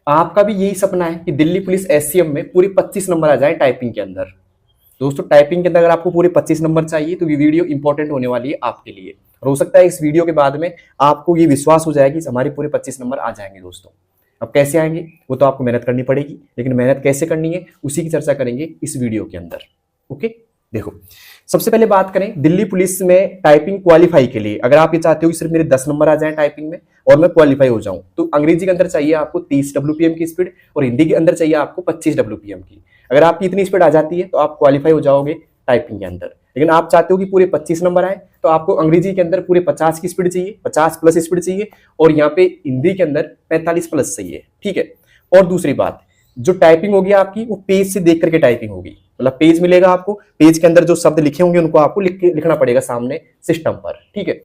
आपका भी यही सपना है कि दिल्ली पुलिस एससीएम में पूरे 25 नंबर आ जाए टाइपिंग के अंदर। दोस्तों टाइपिंग के अंदर अगर आपको पूरे 25 नंबर चाहिए तो ये वीडियो इंपॉर्टेंट होने वाली है आपके लिए, और हो सकता है इस वीडियो के बाद में आपको ये विश्वास हो जाएगी कि हमारे पूरे 25 नंबर आ जाएंगे। दोस्तों अब कैसे आएंगे वो तो आपको मेहनत करनी पड़ेगी, लेकिन मेहनत कैसे करनी है उसी की चर्चा करेंगे इस वीडियो के अंदर। ओके, देखो सबसे पहले बात करें दिल्ली पुलिस में टाइपिंग क्वालिफाई के लिए। अगर आप ये चाहते हो कि सिर्फ मेरे 10 नंबर आ जाए टाइपिंग में और मैं क्वालिफाई हो जाऊं, तो अंग्रेजी के अंदर चाहिए आपको 30 WPM की स्पीड और हिंदी के अंदर चाहिए आपको 25 WPM की। अगर आपकी इतनी स्पीड आ जाती है तो आप क्वालिफाई हो जाओगे टाइपिंग के अंदर। लेकिन आप चाहते हो कि पूरे 25 नंबर आए तो आपको अंग्रेजी के अंदर पूरे 50 की स्पीड चाहिए, 50 प्लस स्पीड चाहिए, और यहाँ पे हिंदी के अंदर 45 प्लस चाहिए। ठीक है, और दूसरी बात, जो टाइपिंग होगी आपकी वो पेज से देख करके टाइपिंग होगी। मतलब पेज मिलेगा आपको, पेज के अंदर जो शब्द लिखे होंगे उनको आपको लिखना पड़ेगा सामने सिस्टम पर। ठीक है।